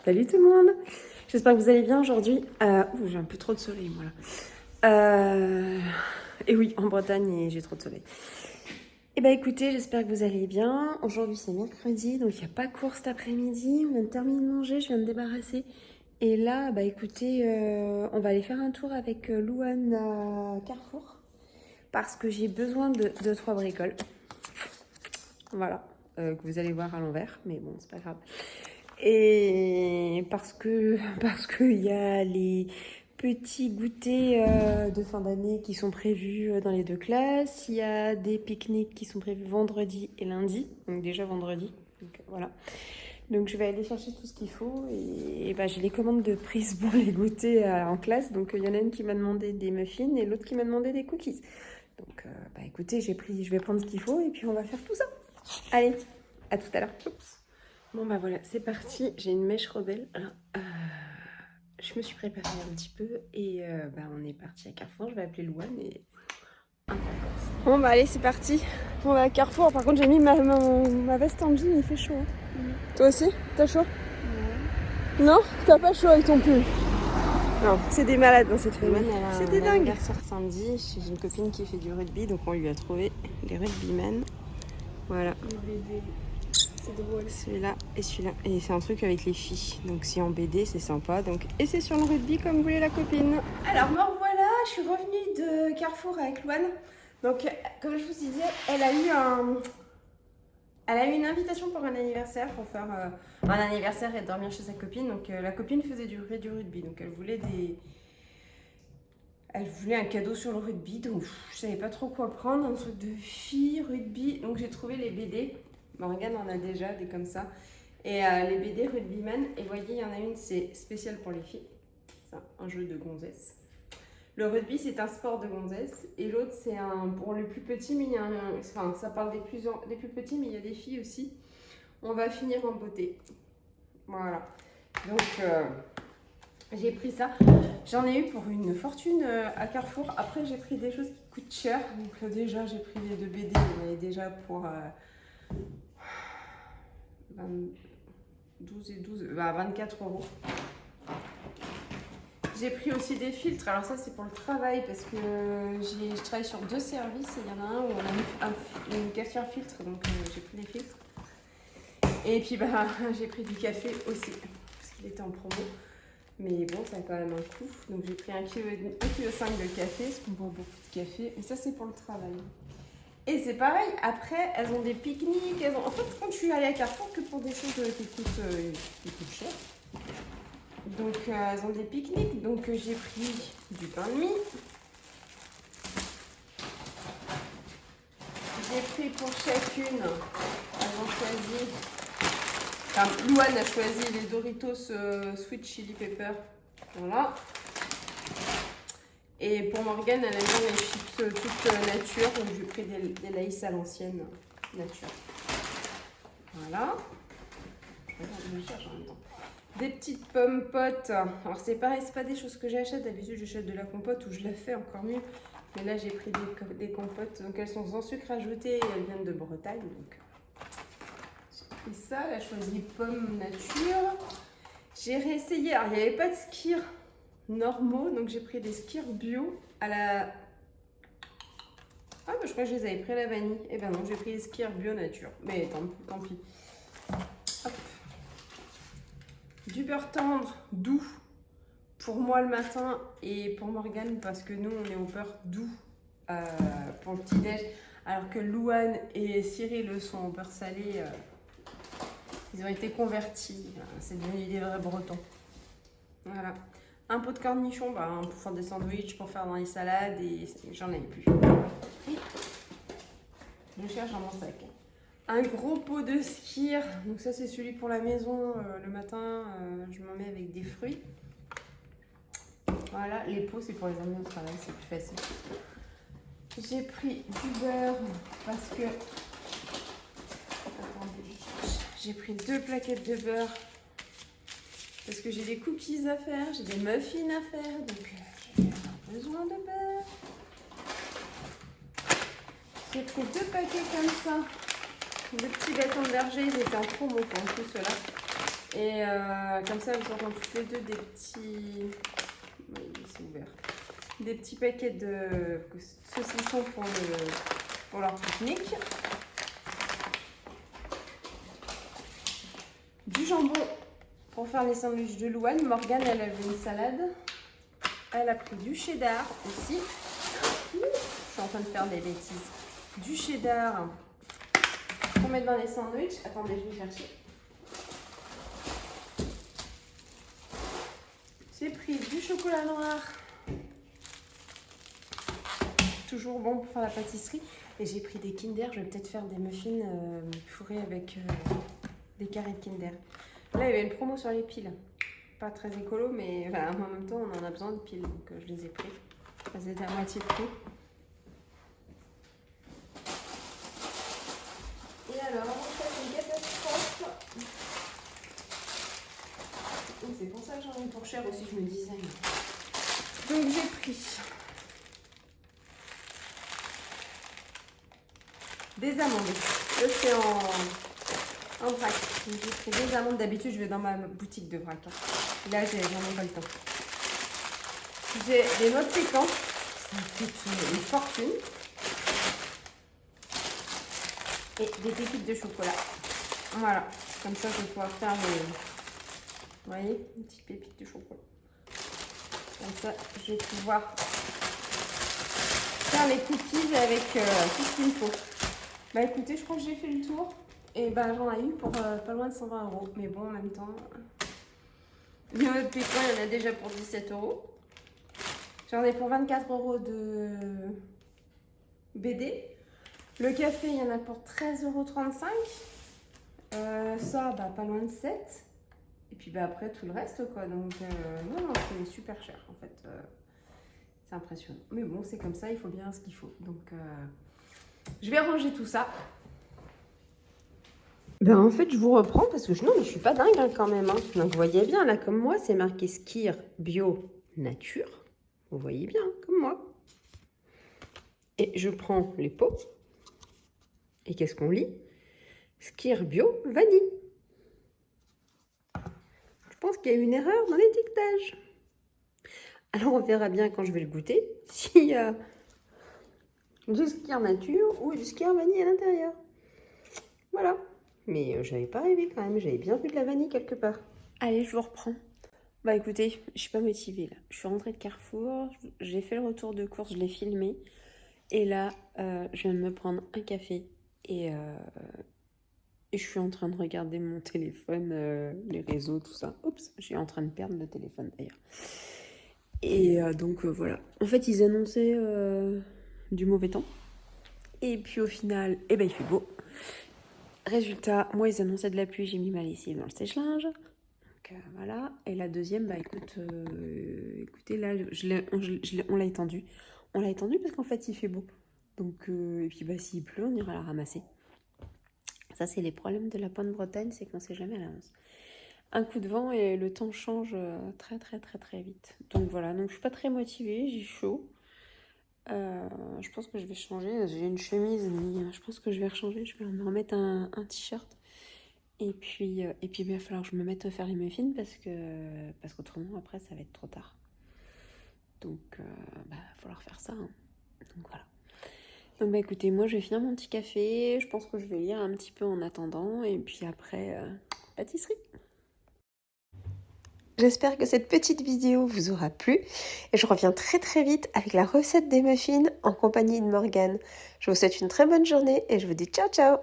Salut tout le monde. J'espère que vous allez bien aujourd'hui. J'ai un peu trop de soleil moi là. Et oui, en Bretagne, j'ai trop de soleil. Eh ben écoutez, j'espère que vous allez bien. Aujourd'hui c'est mercredi, donc il n'y a pas cours cet après-midi. On vient de terminer de manger, je viens de débarrasser. Et là, bah écoutez, on va aller faire un tour avec Louane à Carrefour. Parce que j'ai besoin de 2-3 bricoles. Voilà, que vous allez voir à l'envers, mais bon, c'est pas grave. Et parce que il y a les petits goûters de fin d'année qui sont prévus dans les deux classes. Il y a des pique-niques qui sont prévus vendredi et lundi. Donc déjà vendredi. Donc voilà. Donc je vais aller chercher tout ce qu'il faut et bah, j'ai les commandes de prise pour les goûters en classe. Donc il y en a une qui m'a demandé des muffins et l'autre qui m'a demandé des cookies. Donc bah écoutez, je vais prendre ce qu'il faut et puis on va faire tout ça. Allez, à tout à l'heure. Oups. Bon bah voilà, c'est parti, j'ai une mèche rebelle. Alors, je me suis préparée un petit peu et bah, on est parti à Carrefour, je vais appeler Louane et... Bon bah allez, c'est parti. On va à Carrefour, par contre j'ai mis ma veste en jean, il fait chaud. Toi aussi? T'as chaud? Non? T'as pas chaud avec ton pull? Non, c'est des malades dans cette famille. C'est des dingues. Anniversaire samedi, j'ai une copine qui fait du rugby, donc on lui a trouvé les rugbymen. Voilà. C'est drôle. Celui-là et celui-là. Et c'est un truc avec les filles. Donc c'est en BD, c'est sympa. Donc... Et c'est sur le rugby comme voulait la copine. Alors me revoilà, je suis revenue de Carrefour avec Louane. Donc comme je vous disais, elle a eu une invitation pour un anniversaire, pour faire un anniversaire et dormir chez sa copine. Donc la copine faisait du rugby. Donc elle voulait un cadeau sur le rugby. Donc je savais pas trop quoi prendre. Un truc de fille, rugby. Donc j'ai trouvé les BD. Morgane en a déjà des comme ça. Et les BD Rugbyman. Et vous voyez, il y en a une, c'est spécial pour les filles. C'est un jeu de gonzesse. Le rugby, c'est un sport de gonzesse. Et l'autre, c'est pour les plus petits, mais il y a enfin, ça parle des plus petits, mais il y a des filles aussi. On va finir en beauté. Voilà. Donc, j'ai pris ça. J'en ai eu pour une fortune à Carrefour. Après, j'ai pris des choses qui coûtent cher. Donc, déjà, j'ai pris les deux BD. On avait déjà pour... 12 et 12, 24 €. J'ai pris aussi des filtres. Alors ça c'est pour le travail parce que je travaille sur 2 services et il y en a un où on a une cafetière filtre, donc j'ai pris des filtres. Et puis j'ai pris du café aussi parce qu'il était en promo. Mais bon, ça a quand même un coût. Donc j'ai pris 1,5 kg de café parce qu'on boit beaucoup de café. Et ça c'est pour le travail. Et c'est pareil, après, elles ont des pique-niques. En fait, quand je suis allée à Carrefour, que pour des choses qui coûtent cher. Donc, elles ont des pique-niques. Donc, j'ai pris du pain de mie. J'ai pris pour chacune, elles ont choisi... Enfin, Louane a choisi les Doritos Sweet Chili Pepper. Voilà. Et pour Morgane, elle aime bien les chips toutes nature, donc j'ai pris des Lays à l'ancienne nature. Voilà. Je cherche en même temps. Des petites pommes potes. Alors c'est pareil, c'est pas des choses que j'achète. D'habitude, j'achète de la compote ou je la fais encore mieux. Mais là, j'ai pris des compotes. Donc elles sont sans sucre ajouté et elles viennent de Bretagne. Donc j'ai pris ça. Elle a choisi pommes nature. J'ai réessayé. Alors il n'y avait pas de skir normaux, donc j'ai pris des skirs bio à la... Ah bah je crois que je les avais pris à la vanille. Et ben non, j'ai pris des skirs bio nature. Mais tant pis. Hop. Du beurre tendre, doux, pour moi le matin et pour Morgane parce que nous on est au beurre doux pour le petit-déj. Alors que Louane et Cyril sont au beurre salé. Ils ont été convertis. C'est devenu des vrais bretons. Voilà. Un pot de cornichons pour faire des sandwichs, pour faire dans les salades et j'en avais plus. Je cherche dans mon sac. Un gros pot de skyr. Donc ça c'est celui pour la maison. Le matin, je m'en mets avec des fruits. Voilà, les pots c'est pour les emmener au travail, c'est plus facile. J'ai pris du beurre parce que... Attendez, j'ai pris 2 plaquettes de beurre. Parce que j'ai des cookies à faire, j'ai des muffins à faire, donc j'ai besoin de beurre. J'ai pris 2 paquets comme ça, de petits bâtons de berger, ils étaient en promo pour tout cela. Et comme ça, nous aurons tous les deux des petits... Oui, c'est ouvert. Des petits paquets de saucissons pour leur pique-nique. Du jambon pour faire les sandwichs de Louane. Morgane, elle avait une salade. Elle a pris du cheddar aussi. Je suis en train de faire des bêtises. Du cheddar pour mettre dans les sandwichs. Attendez, je vais chercher. J'ai pris du chocolat noir. Toujours bon pour faire la pâtisserie. Et j'ai pris des Kinder. Je vais peut-être faire des muffins fourrés avec des carrés de Kinder. Là, il y avait une promo sur les piles. Pas très écolo, mais enfin, en même temps, on en a besoin de piles. Donc, je les ai pris. Elles étaient à moitié de prix. Et alors, ça, c'est une catastrophe. C'est pour ça que j'en ai pour cher aussi, je me disais. Donc, j'ai pris des amandes. Là, c'est en vrac. J'ai pris des amandes. D'habitude, je vais dans ma boutique de vrac. Là, j'en ai pas le temps. J'ai des noix de pécan. Ça me coûte une fortune. Et des pépites de chocolat. Voilà. Comme ça, je vais pouvoir faire les... Vous voyez, une petite pépite de chocolat. Comme ça, je vais pouvoir faire les cookies avec tout ce qu'il me faut. Bah écoutez, je crois que j'ai fait le tour. Et bah j'en ai eu pour pas loin de 120 €. Mais bon, en même temps, les noix de pécan, il y en a déjà pour 17 €. J'en ai pour 24 € de BD. Le café, il y en a pour 13,35 €. Ça, bah pas loin de 7. Et puis bah après tout le reste quoi. Donc non, c'est super cher en fait. C'est impressionnant. Mais bon, c'est comme ça, il faut bien ce qu'il faut. Donc je vais ranger tout ça. Ben en fait, je vous reprends parce que non, mais je suis pas dingue hein, quand même. Hein. Donc vous voyez bien, là comme moi, c'est marqué Skir Bio Nature. Vous voyez bien, comme moi. Et je prends les pots. Et qu'est-ce qu'on lit? Skir Bio Vanille. Je pense qu'il y a une erreur dans l'étiquetage. Alors on verra bien quand je vais le goûter s'il y a du Skir Nature ou du Skir Vanille à l'intérieur. Voilà. Mais j'avais pas rêvé quand même, j'avais bien vu de la vanille quelque part. Allez, je vous reprends. Bah écoutez, je suis pas motivée là. Je suis rentrée de Carrefour, j'ai fait le retour de course, je l'ai filmé. Et là, je viens de me prendre un café et je suis en train de regarder mon téléphone, les réseaux, tout ça. Oups, je suis en train de perdre le téléphone d'ailleurs. Et donc voilà. En fait, ils annonçaient du mauvais temps. Et puis au final, eh ben, il fait beau. Résultat, moi, ils annonçaient de la pluie, j'ai mis ma lessive dans le sèche-linge. Donc voilà. Et la deuxième, bah écoutez, là, on l'a étendue. On l'a étendue parce qu'en fait, il fait beau. Donc, et puis bah s'il pleut, on ira la ramasser. Ça, c'est les problèmes de la pointe Bretagne, c'est qu'on ne sait jamais à l'avance. Un coup de vent et le temps change très vite. Donc voilà, donc je suis pas très motivée, j'ai chaud. Je pense que je vais changer. J'ai une chemise, mais je pense que je vais rechanger. Je vais me remettre un t-shirt. Et puis il va falloir que je me mette à faire les muffins parce qu'autrement, après, ça va être trop tard. Donc, il va falloir faire ça. Hein. Donc voilà. Donc bah écoutez, moi je vais finir mon petit café. Je pense que je vais lire un petit peu en attendant. Et puis après, pâtisserie. J'espère que cette petite vidéo vous aura plu et je reviens très vite avec la recette des muffins en compagnie de Morgane. Je vous souhaite une très bonne journée et je vous dis ciao ciao.